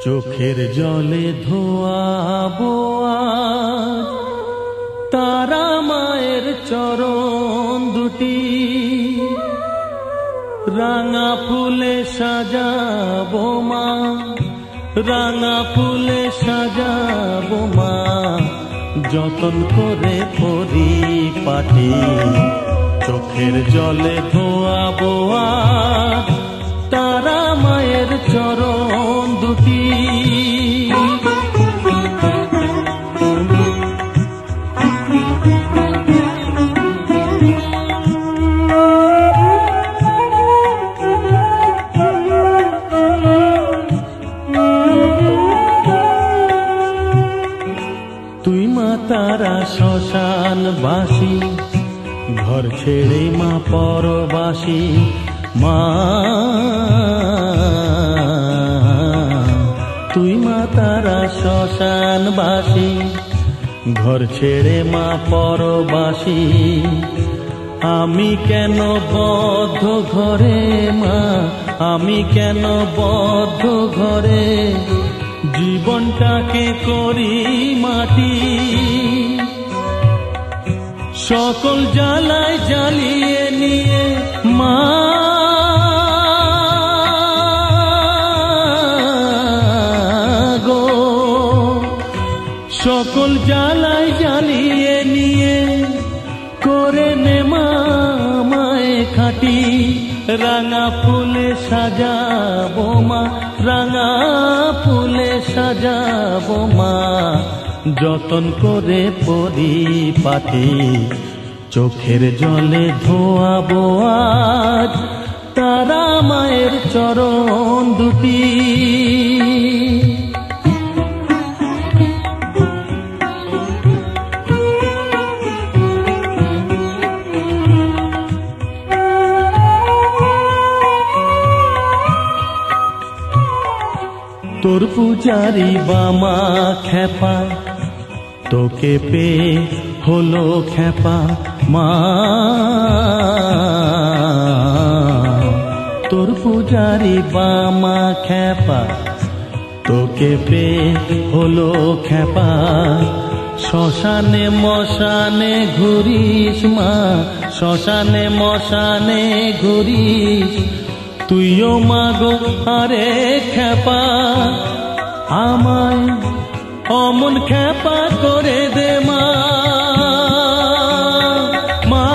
চোখের জলে ধোয়াবো আজ তারা মায়ের চরণ দুটি, রাঙা ফুলে সাজাবো মা, রাঙা ফুলে সাজাবো মা, যতন করে পরিপাটি। চোখের জলে ধোয়াবো আজ তারা মায়ের চরণ দুটি। তুই মা তারা শ্মশানবাসী, ঘর ছেড়ে মা পরবাসী। মা তুই মা তারা শ্মশানবাসী, ঘর ছেড়ে মা পরবাসী। আমি কেন বদ্ধ ঘরে মা, আমি কেন বদ্ধ ঘরে, জীবনটাকে করি মাটি। সকল জ্বালায় জ্বালিয়ে নিয়ে মা গো, সকল জ্বালায় জ্বালিয়ে নিয়ে করে নে মা মায়ে খাটি। রাঙা ফুলে সাজাবো মা, রাঙা ফুলে সাজাবো মা, যতন করে পরিপাটি। চোখের জলে ধোয়াবো আজ তারা মায়ের চরণ দুটি। তোর পূজারি বামা খেপা, তোকে পে হলো খেপা মা। তোর পূজারি বামা খেপা, তোকে পে হলো খেপা। শ্মশানে মশানে ঘুরিস মা, শ্মশানে মশানে ঘুরিস। তুইও মাগো আরে খেপা, আমায় অমন খেপা করে দে মা। মা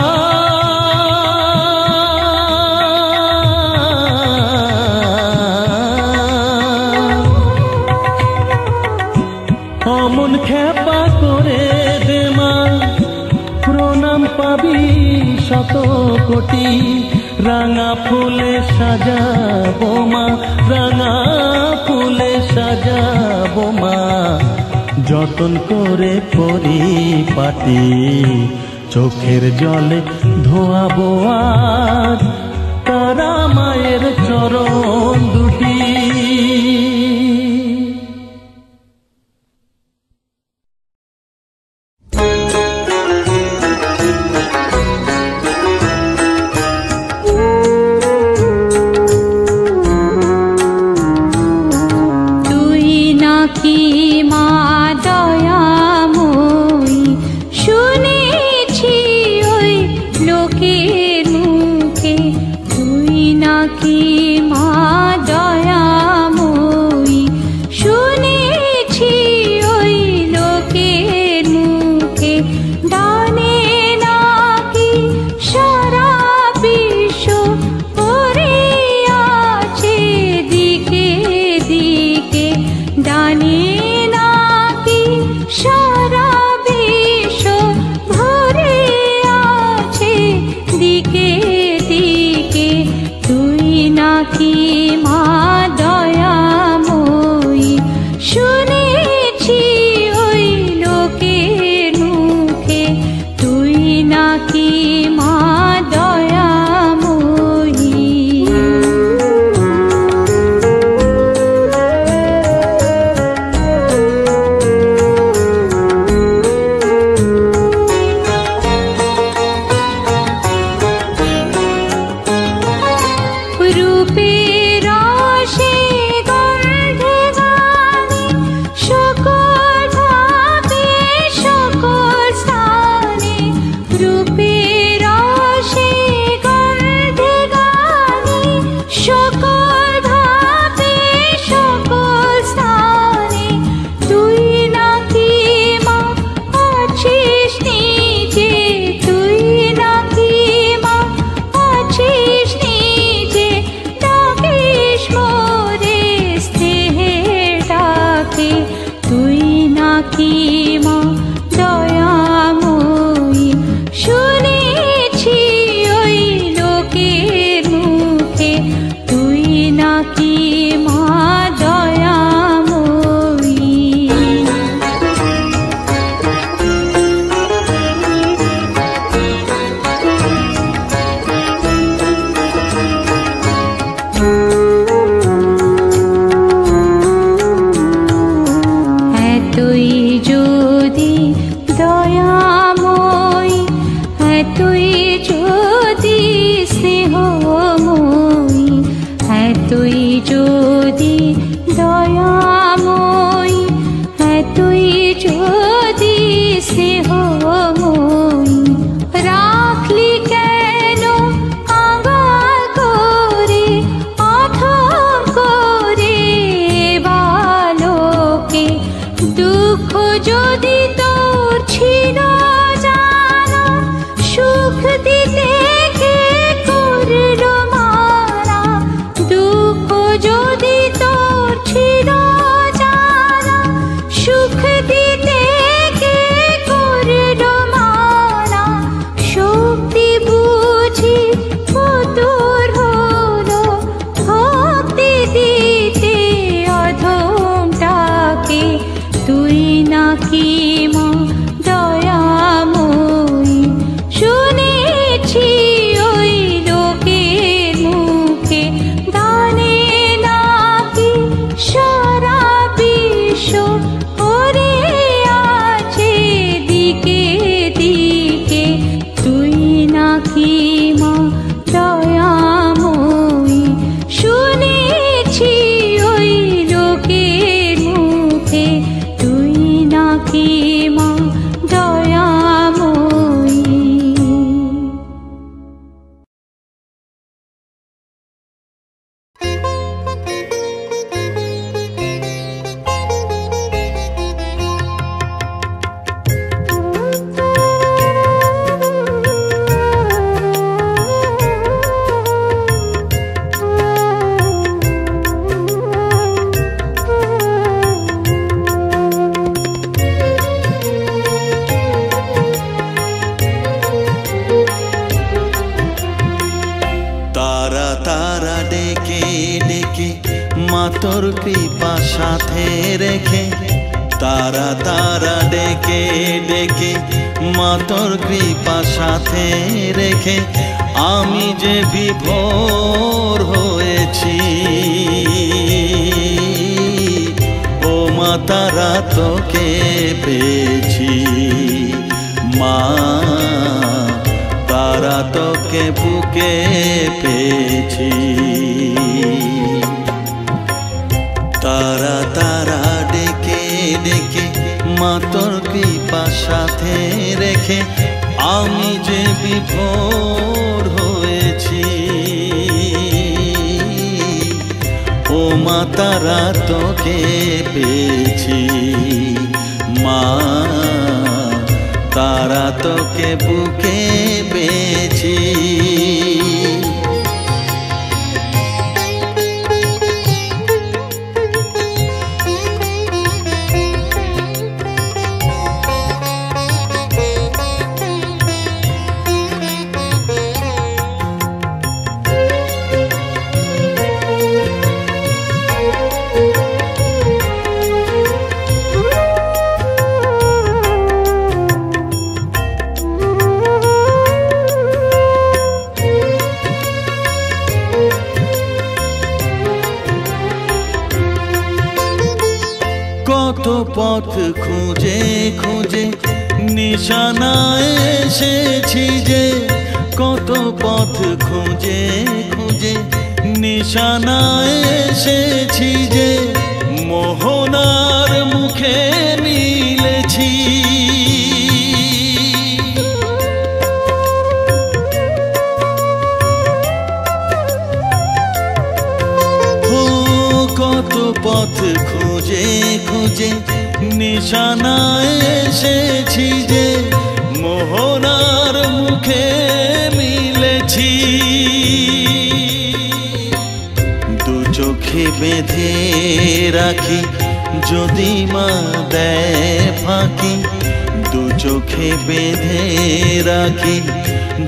অমন খেপা করে দে মা, প্রণাম পাবি শত কোটি। রাঙা ফুলে সাজাবো মা, রাঙা ফুলে সাজাবো মা, যতন করে পরিপাটি। চোখের জলে ধোয়াবো আজ তারা মায়ের চরণ দুটি। লোকের মুখে তুই নাকি মা। এতই যদি স্নেহময়ী, এতই যদি দয়াময়ী, এতই যদি স্নেহময়ী, রাখলি কেন কাঙাল করে অথম করে বালকে? দুঃখ যদি তোর ছিল জানা, সুখ দিতে কে করল মানা? দুঃখ যদি তোর ছিল জানা, সুখ দিতে কে করল মানা? শক্তি বুঝি তোর হলো ভক্তি দিতে অধমটাকে। তুই নাকি মা দয়াময়ী, শুনেছি ওই লোকের মুখে, দানে নাকি সারা বিশ্ব ভরে আছে দিকে দিকে। তুই নাকি মা দয়াময়ী, শুনেছি ওই লোকের মুখে, তুই নাকি মা দয়াময়ী। তারা তারা ডেকে ডেকে মা তোর কৃপা সাথে রেখে, তারা তারা ডেকে ডেকে মা তোর কৃপা সাথে রেখে, আমি যে বিভোর হয়েছি। ও মা তারা তোকে পেয়েছি, মা তারা তোকে বুকে পেয়েছি। তারা তারা ডেকে ডেকে মা তোর কৃপা সাথে রেখে, আমি যে বিভোর হয়েছি। ও মা তারা তোকে পেয়েছি, মা তারা তোকে বুকে পেয়েছি। কত পথ খুঁজে খুঁজে নিশানায় এসেছি যে, কত পথ খুঁজে খুঁজে নিশানায় এসেছি যে, মোহনার মুখে মিলেছি। কত পথ খুঁজে খুঁজে নিশানায় এসেছি যে, মোহনার মুখে মিলেছি। দু চোখে বেঁধে রাখি যদি মা দেয় ফাঁকি, দু চোখে বেঁধে রাখি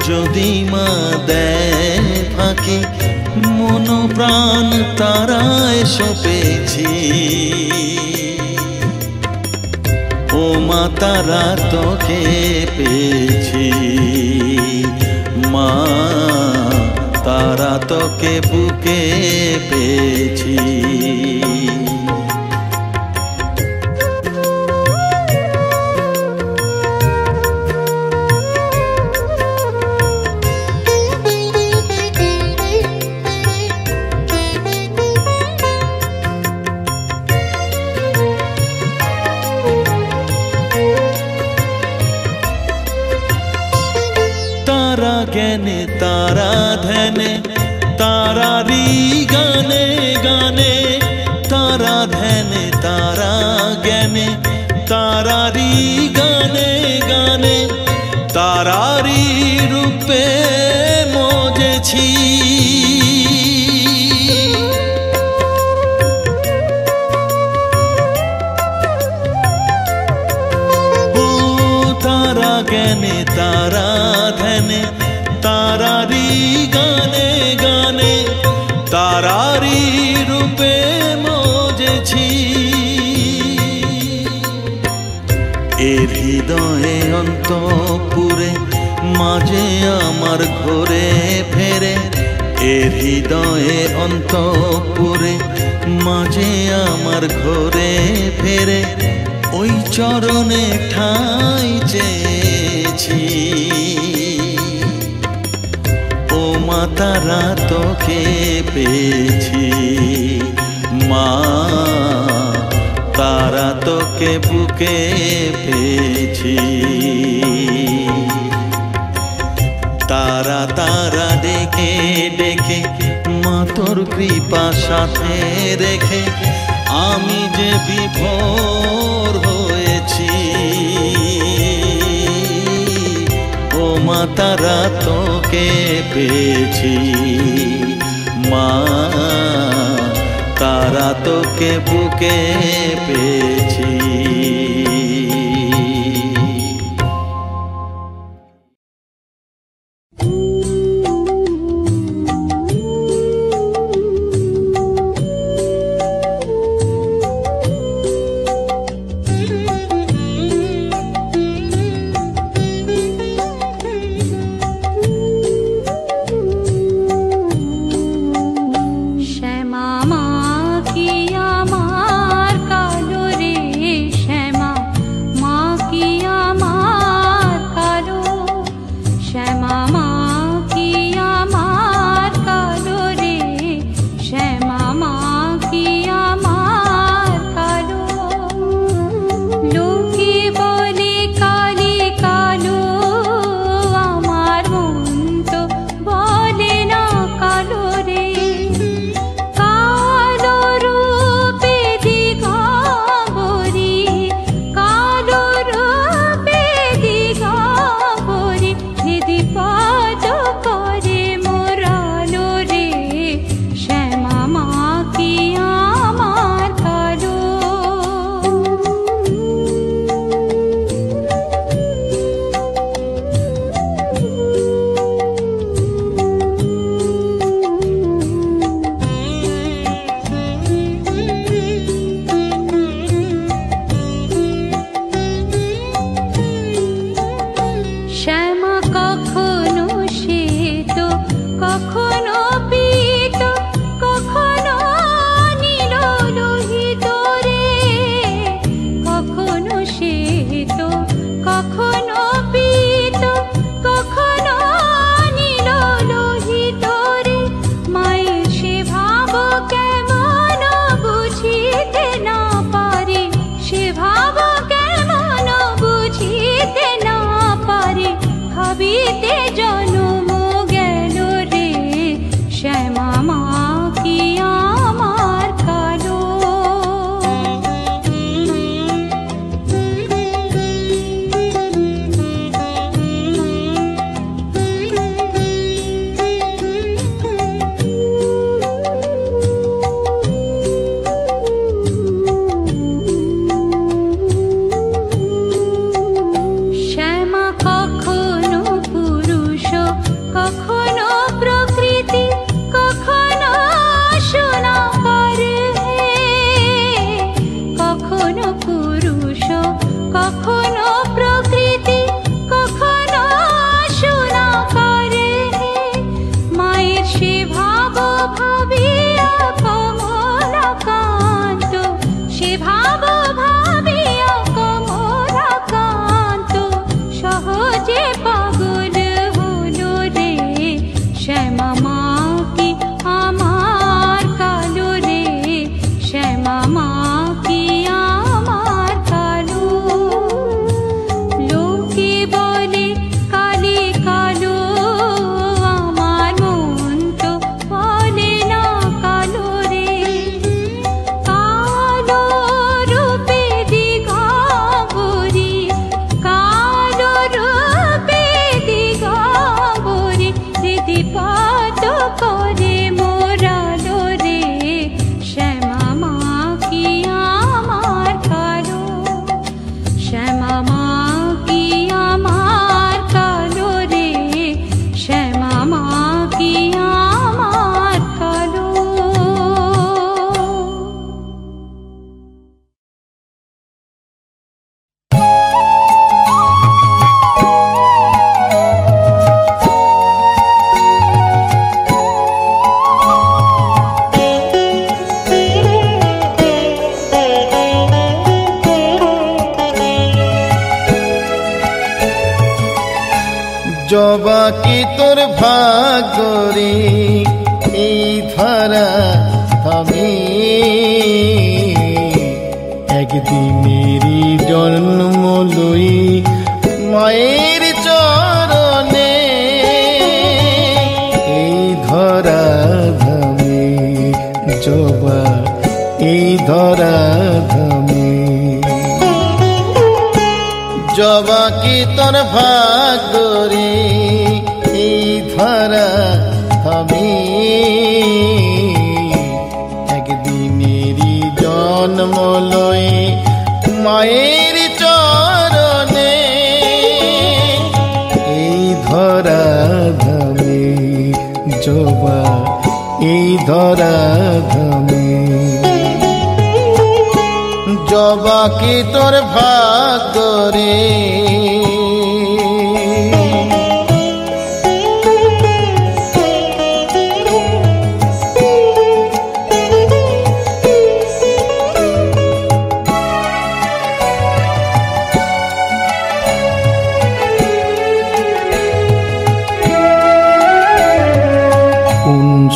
যদি মা দেয় ফাঁকি, মন প্রাণ তারায় সপেছি। ও মা তারা তোকে পেয়েছি, মা তারা তোকে বুকে পেয়েছি। तारा ज्ञाने तारा ध्याने तारारी गाने गाने तारा ध्याने तारा ज्ञाने तारारी गाने गाने तारारी रूपे मोजेছি तारा ज्ञाने तारा ध्याने तारारी गाने गाने तारारी रूपे मोजेছি এর হৃদয়ে অন্তপুরে মাঝে আমার ঘরে ফেরে এর হৃদয়ে অন্তপুরে মাঝে আমার ঘরে ফেরে ওই চরণে ঠাঁই চেয়েছি ও মা তারা তোকে পেয়েছি মা তারা তোকে বুকে পেয়েছি তারা তারা ডেকে ডেকে মা তোর কৃপা সাথে রেখে আমি যে বিভোর হয়েছি ও মা তারা তোকে পেয়েছি মা তারা তোকে বুকে পেয়েছি জবা কি তোর ভাগ্যরে এই ধরা আমি একদিনেরই জন্ম লই মায়ের চরণে এই ধরা ধামে জবা এই ধরা ধামে জবা কি তোর ভাগ্যরে এই ধরা ধামে একদিনেরই জন্ম লই মায়ের চরণে এই ধরা ধামে জবা এই ধরা ধামে জবা কি তোর ভাগ্যরে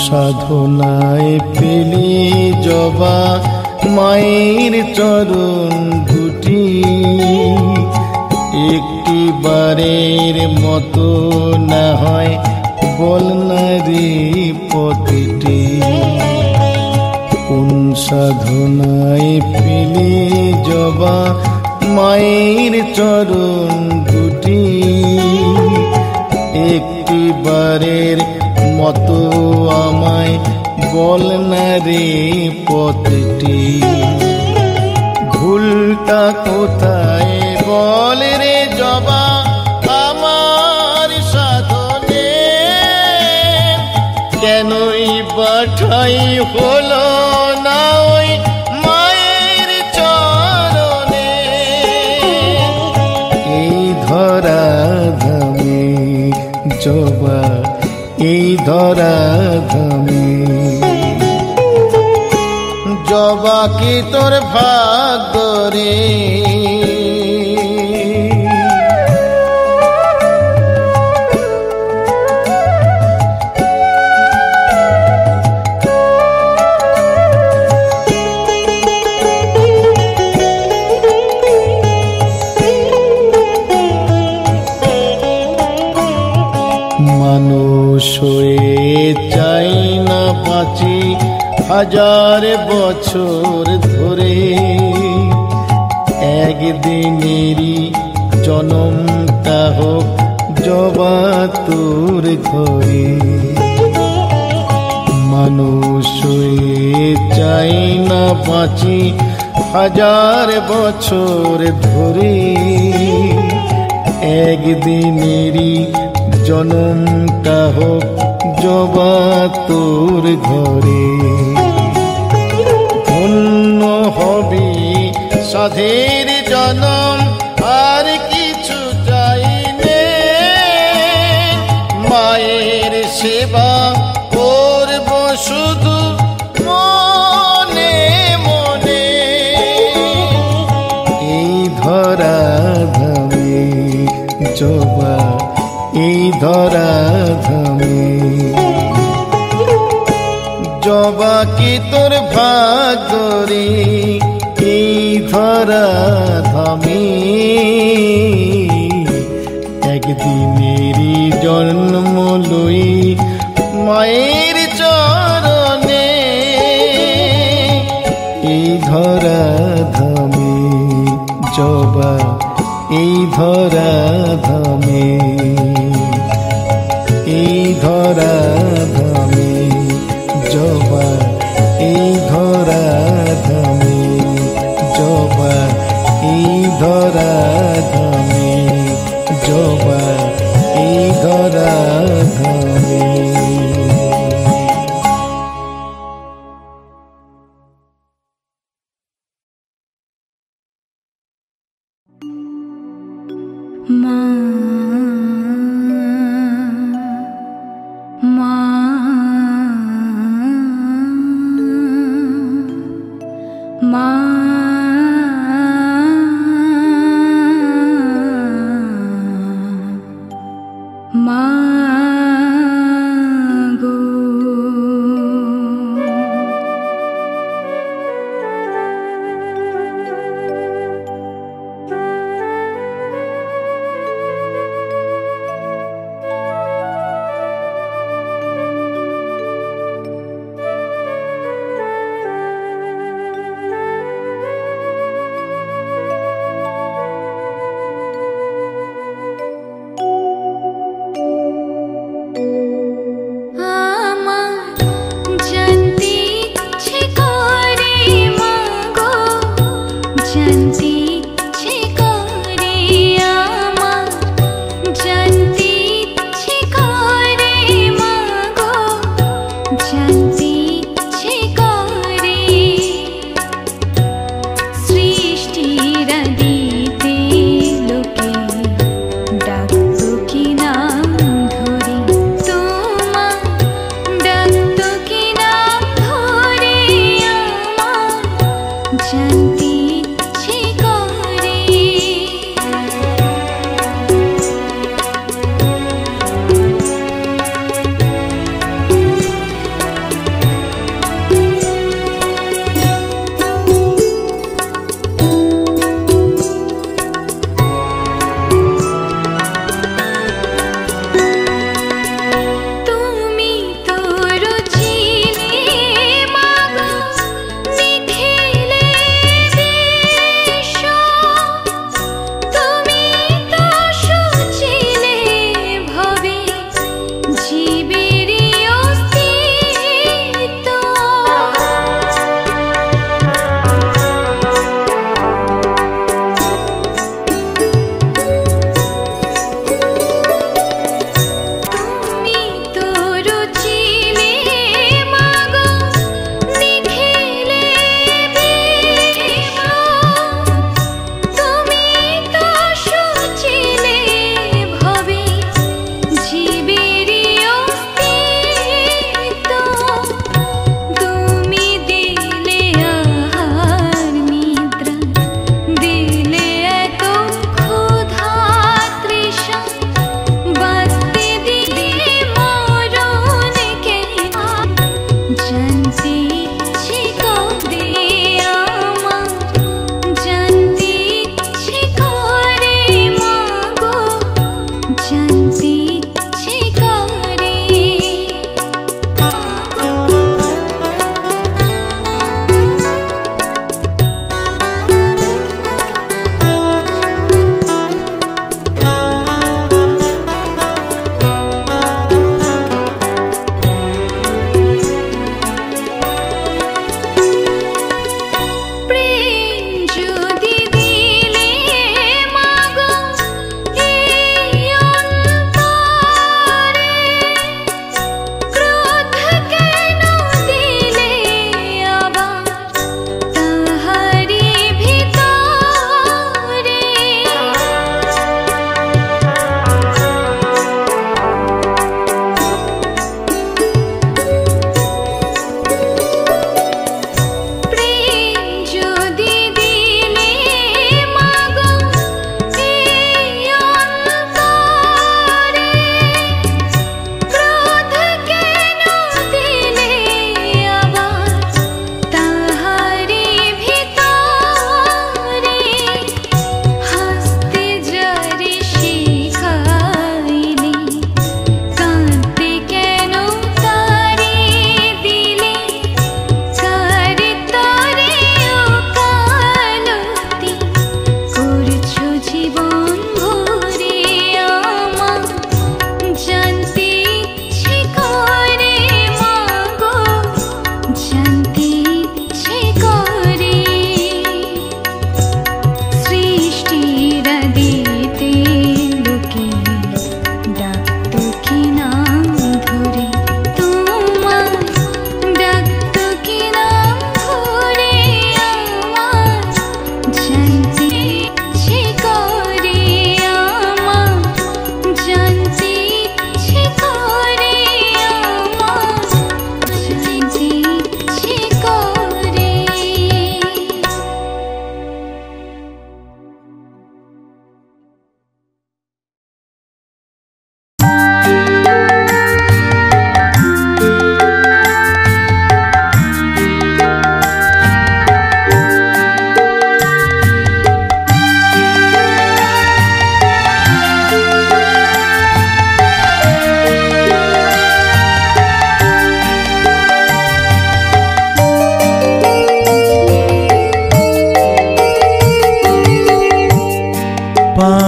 সাধনায় পেলি জবা মায়ের চরণ দুটি একটি বারের মতো না হয় বল না রে পতিটি কোন সাধনায় পেলি জবা মায়ের চরণ দুটি একটি বারের মতো আমায় বল না রে পথটি ভুলটা কোথায় বল রে জবা আমার সাধনে কেনই বাঠাই হলো না ওই মায়ের চরণে এই ধরা ধামে জবা এই ধরা ধামে জবা কি তোর ভাগ্যরে মানুষ হয়ে চাই না বাঁচি হাজার বছর ধরে একদিনেরই জনমটা হোক জবা তোর ঘরে মানুষ হয়ে চাই না বাঁচি হাজার বছর ধরে একদিনেরই জনমটা হোক জবা তোর ঘরে ধন্য হবি সাধের জনম আর কিছু চাই নে মায়ের সেবা করব শুধু মনে মনে এই ধরা ধামে জবা এই ধরা ধামে জবা কি তোর ভাগ্যরে এই ধরা ধামে একদিনেরই জন্ম লই মায়ের চরণে এই ধরা ধামে জবা এই ধরা ধামে এই ধরা ধামে জবা এই ধরা ধামে জবা এই ধরা ধামে জবা এই ধরা ধামে মাগো।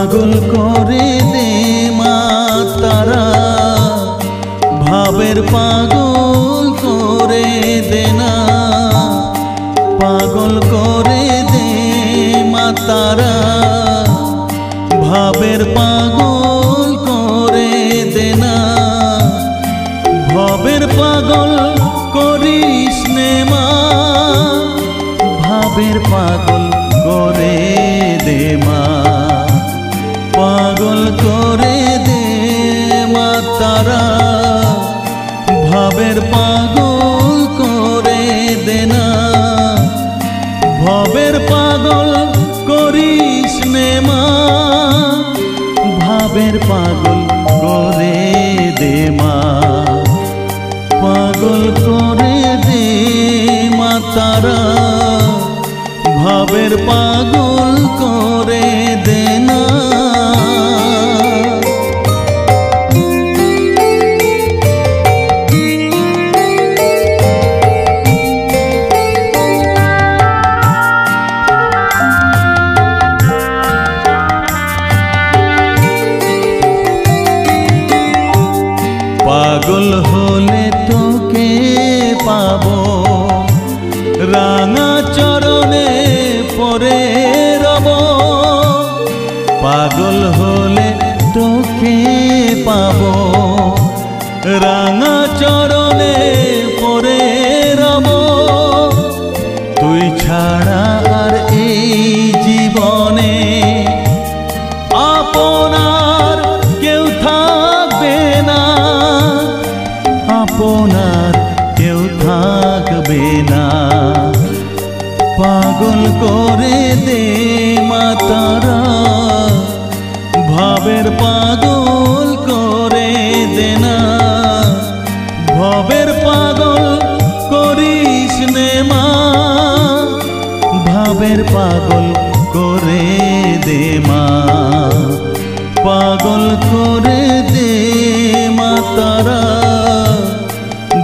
পাগল করে দে মা তারা, ভাবের পাগল করে দে না, পাগল করে দে মা তারা, ভাবের পাগল করে দে না, ভবের পাগল করিস নে মা, ভাবের পাগল করে দে মা, পাগল করে দে মা তারা, ভাবের পাগল করে দে না, ভবের পাগল করিস নে মা, ভাবের পাগল করে দে মা, পাগল করে দে মা তারা, ভাবের পাগল করে দে না। পাগল হলে তোকে পাবো, রাঙা চরণে পরে রব, পাগল হলে তোকে পাবো, রাঙা চরণে পরে রব, তুই ছাড়া আর এই জীবনে আপনার কেউ থাকবে না, আপনার কেউ থাকবে না, পাগল করে দে মা তারা, ভাবের পাগল করে দে না, ভবের পাগল করিস নে মা, ভাবের পাগল করে দে মা, পাগল করে দে মা তারা,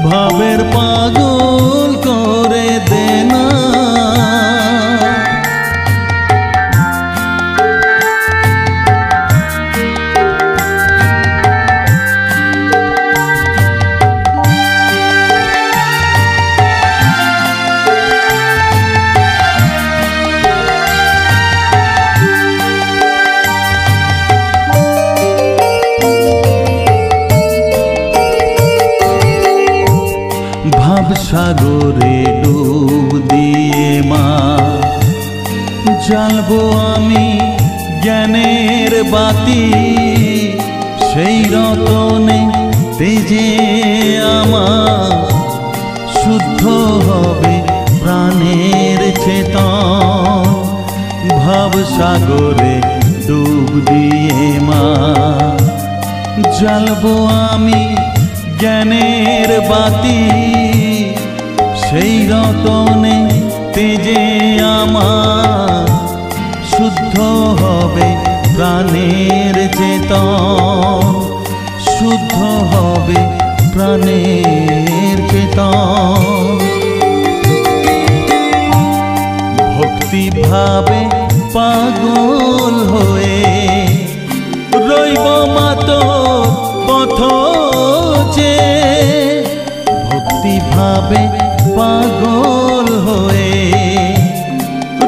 ভাবের পাগল করে দে না। সাগরে ডুব দিয়ে মা, জ্বালবো আমি জ্ঞানের বাতি, সেই রতনে তেজে আমার শুদ্ধ হবে প্রাণের চেতন, ভাব সাগরে ডুব দিয়ে মা, জ্বালবো আমি জ্ঞানের বাতি, সেই রতনে তেজে আমার শুদ্ধ হবে প্রাণের চেতন, শুদ্ধ হবে প্রাণের চেতন, ভক্তি ভাবে পাগল হয়ে রইব মাতো পথ যে, ভক্তি ভাবে পাগল হয়ে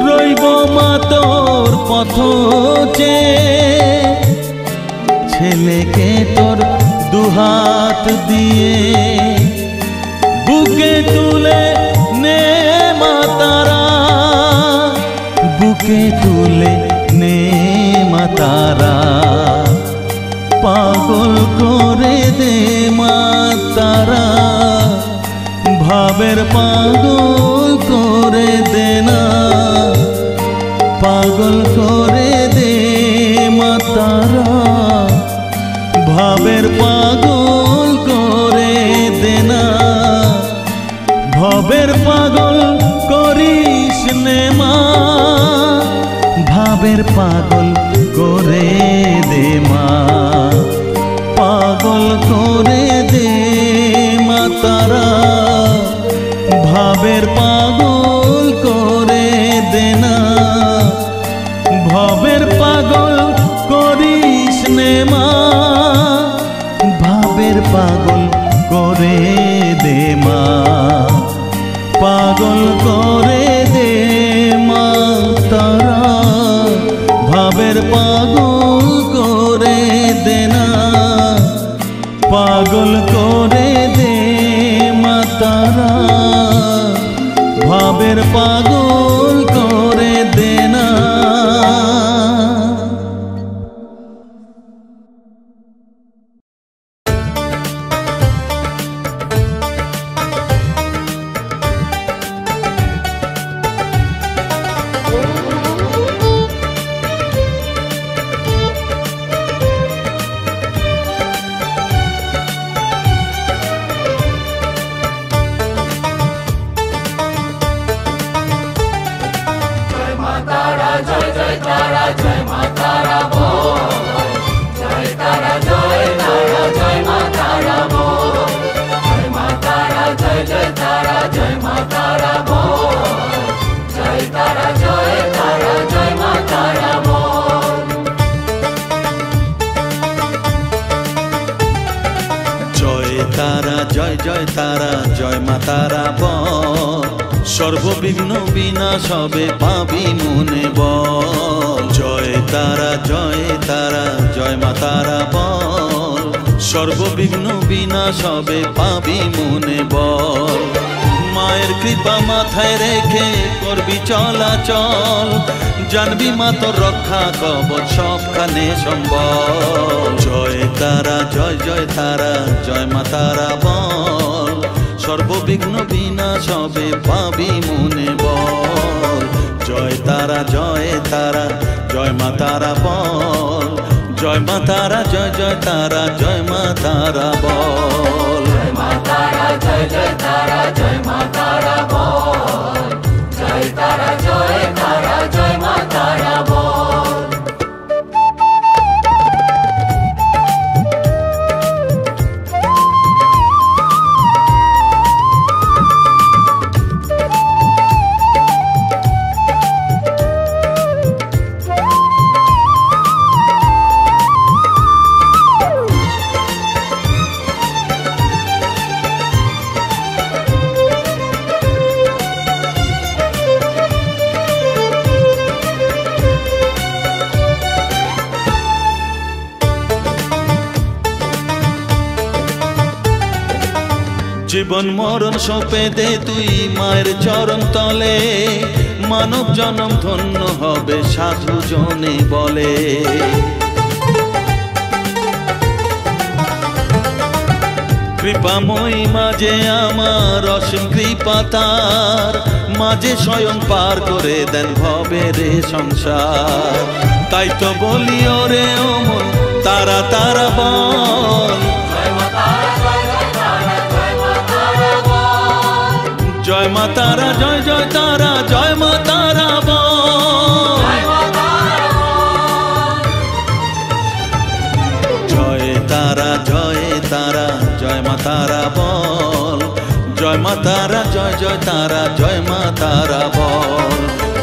রইব মা তোর পথ যে, ছেলেকে তোর দুহাত দিয়ে বুকে তুলে নে মা তারা, বুকে তুলে নে মা তারা, পাগল করে দে মা তারা, ভাবের পাগল করে দে না, পাগল করে দে মা তারা, ভাবের পাগল করে দে না, ভবের পাগল করিস নে মা, ভাবের পাগল করে দে মা, পাগল করে দে মা তারা, ভাবের পাগল করে দে না, ভবের পাগল করে পাগল করে দে মা, পাগল করে দে মা তারা, ভাবের পাগল করে দে না, পাগল করে দে মা তারা, ভাবের পাগল করে দে না। সর্ববিঘ্ন বিনাশ হবে পাবি মনে বল, জয় তারা জয় মা তারা বল, সর্ববিঘ্ন বিনাশ হবে পাবি মনে বল। মায়ের কৃপা মাথায় রেখে করবি চলাচল, জানবি মা তোর রক্ষা কবচ সবখানে সম্বল। জয় তারা জয় মা তারা বল, সর্ববিঘ্ন বিনাশ হবে পাবি মনে বল। জয় তারা জয় মা তারা বল, জয় মা তারা জয় তারা জয় মা তারা বল। জয় মা তারা জয় মা তারা বল, জয় তারা জয় মা তারা বল। জীবন মরণ সঁপে দে তুই মায়ের চরণ তলে, মানব জনম ধন্য হবে সাধু জনে বলে। কৃপাময়ী মাঝে আমার অসীম কৃপা তার, মাঝে স্বয়ং পার করে দেন ভবের সংসার। তাই তো বলি ওরে ও মন তারা তারা বল, জয় মা তারা জয় তারা জয় মা তারা বল। জয় তারা জয় মা তারা বল, জয় মা তারা জয় তারা জয় মা তারা বল।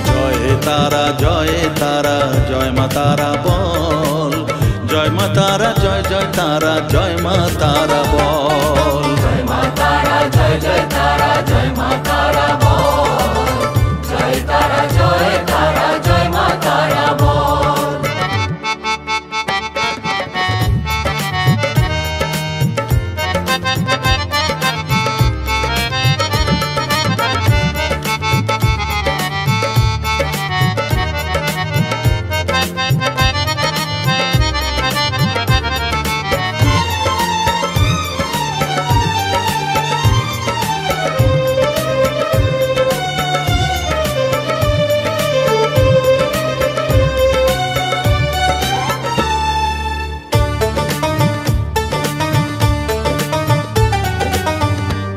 জয় তারা জয় মা তারা বল, জয় মা তারা জয় তারা জয় মা তারা বল। জয় মা তারা জয় তারা জয় মা তারা বল, জয় তারা জয় মা তারা বল।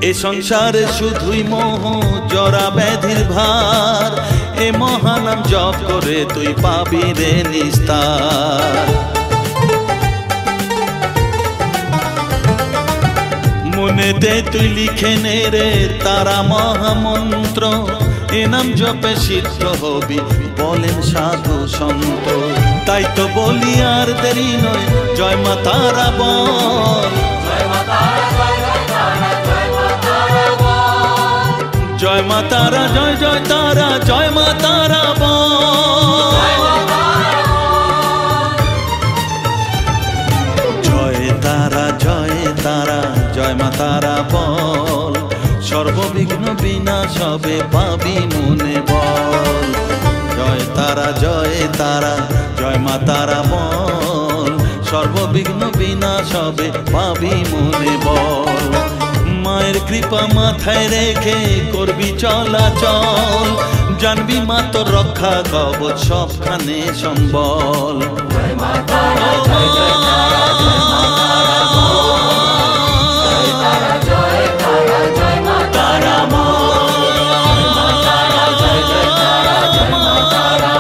এ সংসারে শুধুই মোহ জরা ব্যাধির ভার, এ মহানাম জপ করে তুই পাবি রে নিস্তার। মনেতে তুই লিখে নে রে তারা মহামন্ত্র, এ নাম জপে সিদ্ধ হবি বলেন সাধু সন্ত। তাই তো বলি আর দেরি নয় জয় মা তারা বল, জয় মা তারা মা তারা জয় জয় তারা জয় মা তারা জয় তারা জয় তারা জয় মা তারা বল সর্ববিঘ্ন বিনাশ হবে পাবি মনে বল জয় তারা জয় মা তারা বল সর্ববিঘ্ন বিনাশ হবে পাবি মনে বল মায়ের কৃপা মাথায় রেখে করবি চলাচল জানবি মা তোর রক্ষা কবচ সবখানে সম্বল জয় মা তারা জয় জয় তারা জয় মা তারা জয় তারা জয় তারা জয় মা তারা জয় মা তারা জয় জয় তারা জয় মা তারা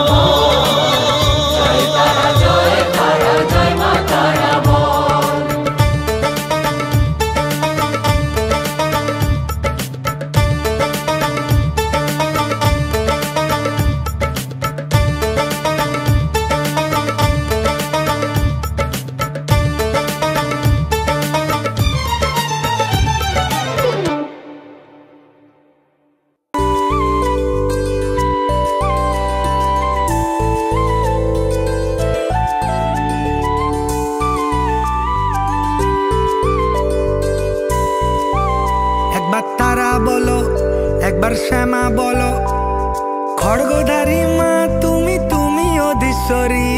জয় তারা জয় তারা জয় মা তারা একবার শ্যামা বলো খড়গধারী মা তুমি তুমি অধীশ্বরী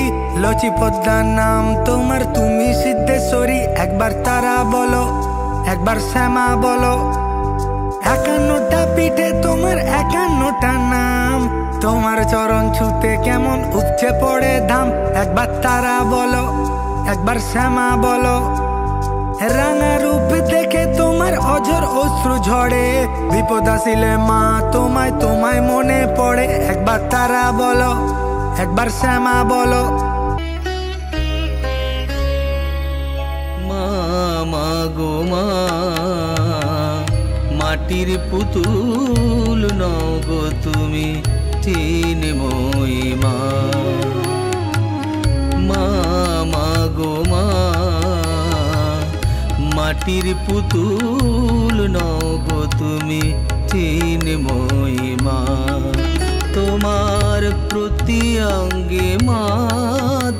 লচি পদ্মার নাম তোমার তুমি সিদ্ধেশ্বরী একবার তারা বলো একবার শ্যামা বলো 51টা পিঠে তোমার 51টা নাম তোমার চরণ ছুতে কেমন উপচে পড়ে ধাম একবার তারা বলো একবার শ্যামা বলো রাঙা রূপ দেখে তোমার অঝর অশ্রু ঝরে বিপদ আসিলে মা তোমায় তোমায় মনে পড়ে একবার তারা বলো একবার শ্যামা বলো মা মা গো মা মাটির পুতুল নও গো তুমি চিন্ময়ী মা মা মা গো মা মাটির পুতুল নও গো তুমি চিন্ময়ী মা তোমার প্রতি অঙ্গে মা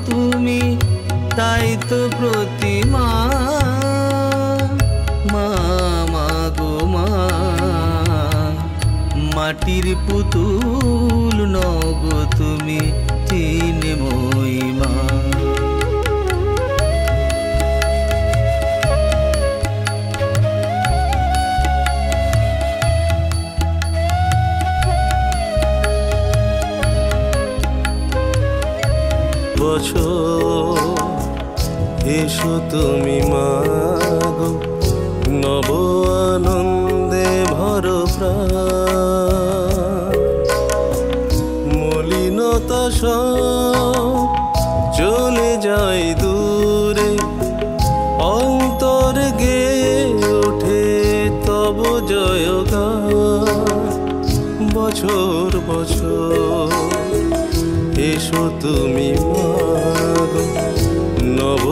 তুমি তাই তো প্রতিমা মা মা গো মা মাটির পুতুল নও গো তুমি চিন্ময়ী মা বছর এসো তুমি মা গো নব আনন্দে ভর প্রাণ মলিনতা সব চলে যায় দূরে অন্তর গেয়ে ওঠে তব জয়গান বছর বছর এসো তুমি মা গো নব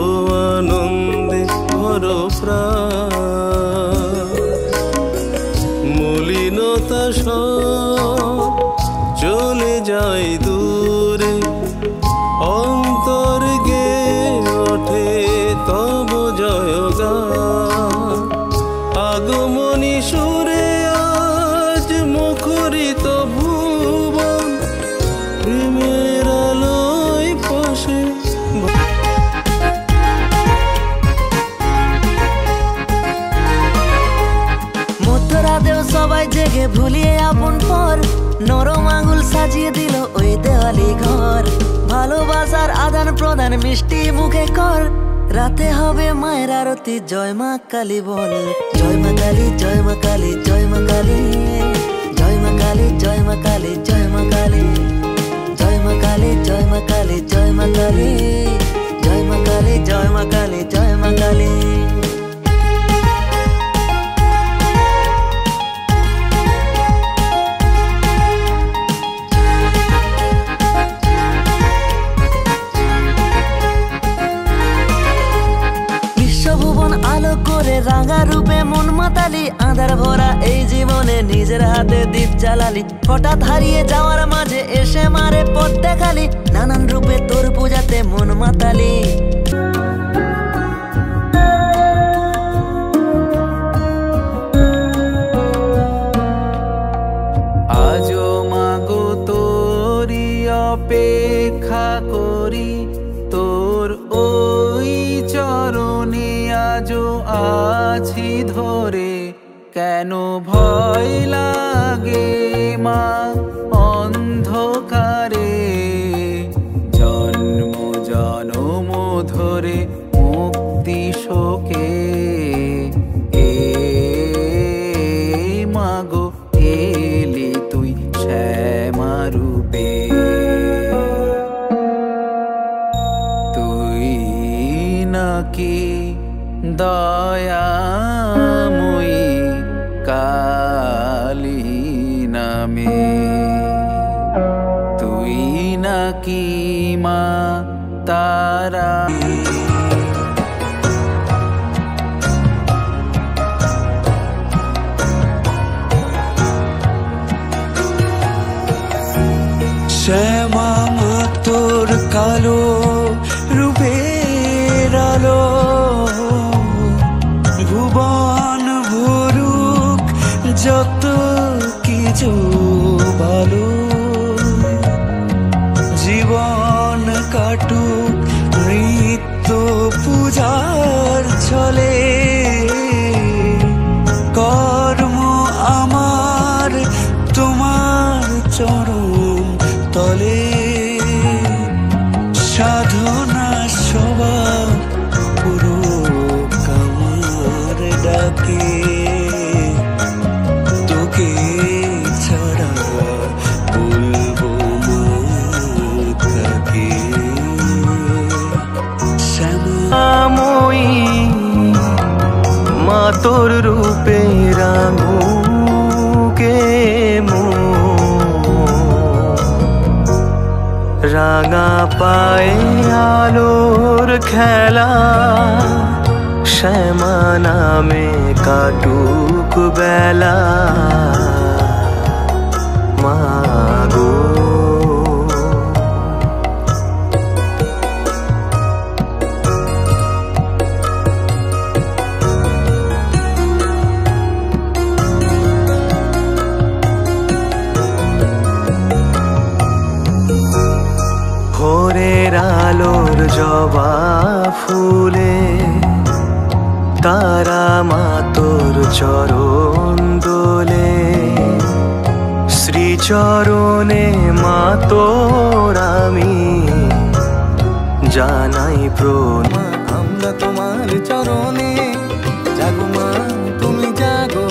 আনন্দে ভর প্রাণ মলিনতা সব চলে যায় দূরে অন্তর গেয়ে ওঠে তব জয়গান আগমনী সুরে আজ মুখরিত ভুবন প্রেমের আলোয় পাশে মধ্যরাতেও সবাই জেগে ভুলিয়ে আপন পর নরম আঙুল সাজিয়ে দিল ওই দেওয়ালি ঘর ভালোবাসার আদান প্রদান মিষ্টি মুখে কর রাতে হবে মায়ের আরতি জয় মা কালী বল জয় মা কালী জয় মা কালী জয় মা কালী জয় মা কালী জয় মা কালী জয় মা কালী জয় মা কালী জয় মা কালী জয় মা কালী জয় মা কালী জয় মা কালী জয় মা কালী বিশ্বভুবন আলো করে রাঙা রূপে মন মাতালি, আঁধার ভরা এই জীবনে নিজের হাতে দীপ জ্বালালি। হঠাৎ হারিয়ে যাওয়ার মাঝে এসে মারে পথ দেখালি, নানান রূপে তোর পূজাতে মন মাতালি। আজো মাগো তোরি অপেক্ষা করি, তোর ওই চরণে আজো আছি ধরে। কেন ভয় লাগে মা অন্ধকারে, জন্ম জনম ধরে মুক্তি শোকে। এ মাগো এলি তুই শ্যামা রূপে, তুই নাকি দয়াময়ী কালী নামে, তুই নাকি মা তারা। শ্যামা মা তোর কালো রূপের আলো, ভুবন ভরুক যত কিছু ভালো, জীবন কাটুক নিত্য পূজার ছলে। কর্ম আমার তোমার চরণ তলে, সাধনা সবার পুরো কামার ডাকে। তোকে ছাড়া বলবো মা কাকে। শ্যামাময়ী মা তোর রূপে রাঙুকে রাঙা পায়ে আলোর খেলা, শ্যামা নামে কাটুক বেলা মাগো। ভোরের আলোর জবা ফুলে, তারা মা তোর চরণ দোলে। শ্রীচরণে মা তোর আমি জানাই প্রণাম। আমরা তোমার চরণে জাগো মা, তুমি জাগো,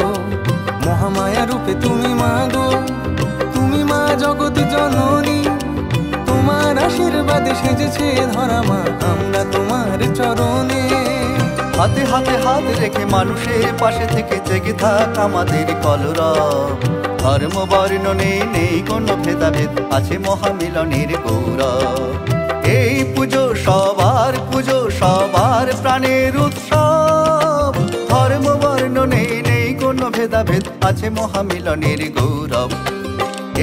মহামায়া রূপে তুমি মাগো। তুমি মা জগৎ জননী, তোমার আশীর্বাদে সেজেছে ধরা মা আমরা তোমার চরণে। হাতে হাতে হাত রেখে মানুষের পাশে থেকে জেগে থাক আমাদের কলরব। ধর্ম বর্ণ নেই কোনো ভেদাভেদ, আছে মহামিলনের গৌরব। এই পুজো সবার প্রাণের উৎসব। ধর্ম বর্ণ নেই কোনো ভেদাভেদ, আছে মহামিলনের গৌরব।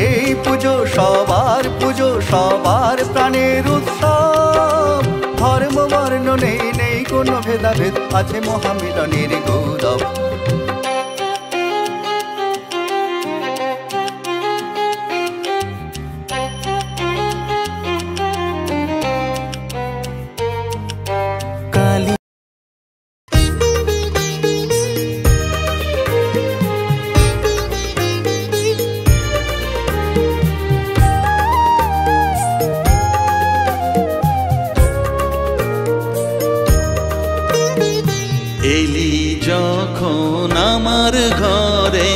এই পুজো সবার প্রাণের উৎসব। ধর্ম বর্ণ নেই কোনো ভেদাভেদ, আছে মহামিলনের গৌরব। এলি যখন আমার ঘরে,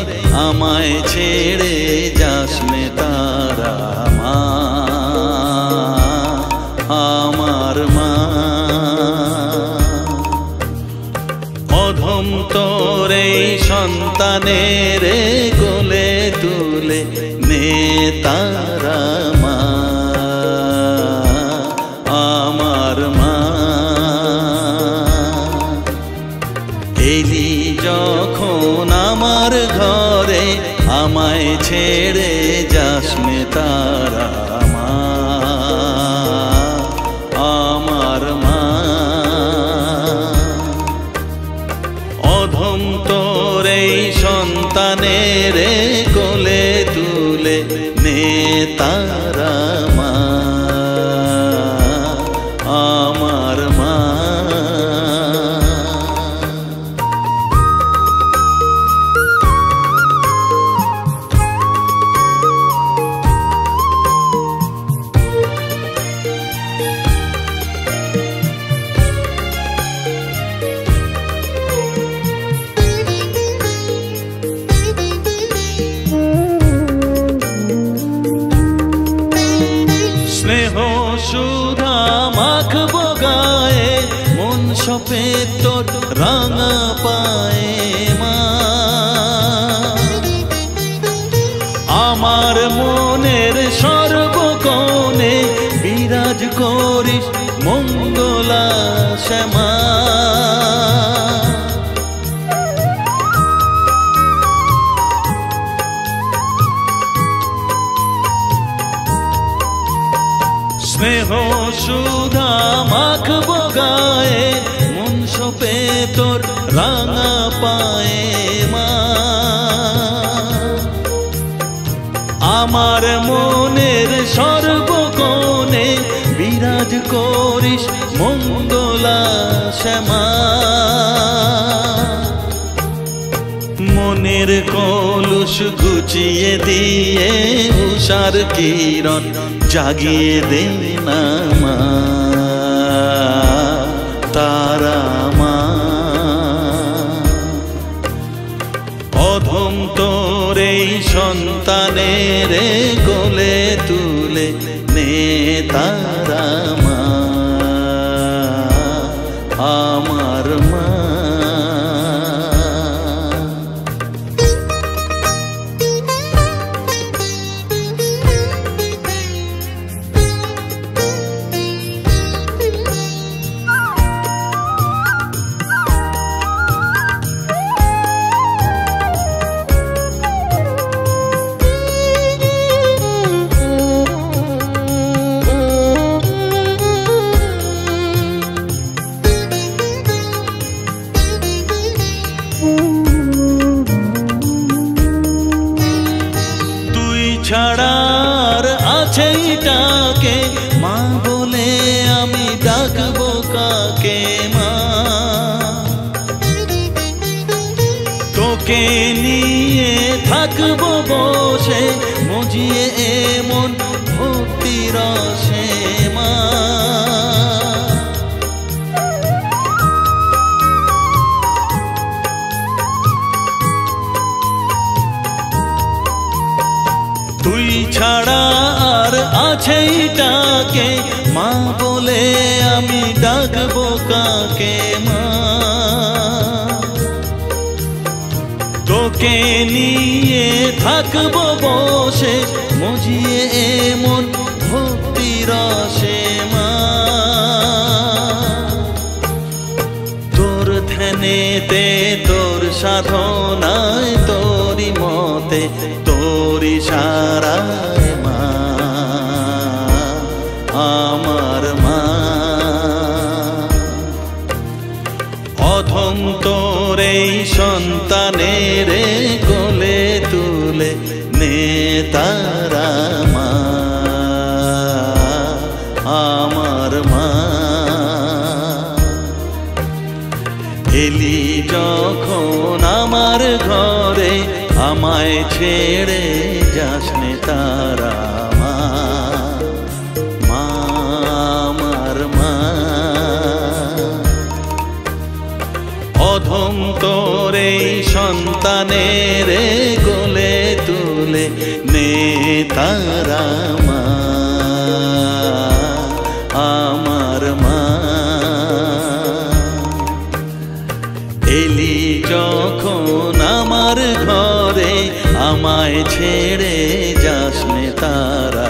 আমায় ছেড়ে যাস নে তারা মা, আমার মা। অধম তোর এই সন্তানের কোলে তুলে নে তারা মা, আমার মা। এলি যখন আমার ঘরে আমায় ছেড়ে যাস নে তারা মা, আমার মা। অধম তোর এই সন্তানের কোলে তুলে নে তারা মা, আমার মা। স্নেহ সুধা মাখবো গায়ে, মন সপে তোর রাঙা পায়ে মা। আমার মনের সর্বকোণে বিরাজ করিস মঙ্গলা শ্যামা। স্নেহ সুধা মাখবো গায়ে, মন সপে তোর রাঙা পায়ে মা। আমার মনের সর্বকোণে বিরাজ করিস মঙ্গলা শ্যামা। মনের কলুষ ঘুচিয়ে দিয়ে উষার কিরণ জাগিয়ে দে না মা, তারা মা। অধম তোর এই সন্তানের কোলে তুলে নে তারা মা, আমার মা। ছাড়ার আছে ডাকে মা বলে আমি ডাকবো কাকে মা। তোকে নিয়ে থাকবো বসে মজিয়ে এমন ভক্তি রসে মা। তুই ছাড়া আর আছে ডাকে মা বলে আমি ডাকবো কাকে মা। তোকে নিয়ে থাকবো বসে মজিয়ে এমন ভক্তি রসে মা। তোর ধ্যানেতে তোর সাধনায় তোরি মতে তোরি সারায় মা, আমার মা। অধম তোর এই সন্তানের কোলে তুলে নে তারা মা, আমার মা। এলি যখন আমার ঘরে আমায় ছেড়ে যাস নে তারা মা, আমার মা। অধম তোর এই সন্তানের কোলে তুলে নে তারা মা, আমার মা। এলি যখন আমার ঘরে আমায় ছেড়ে যাস নে তারা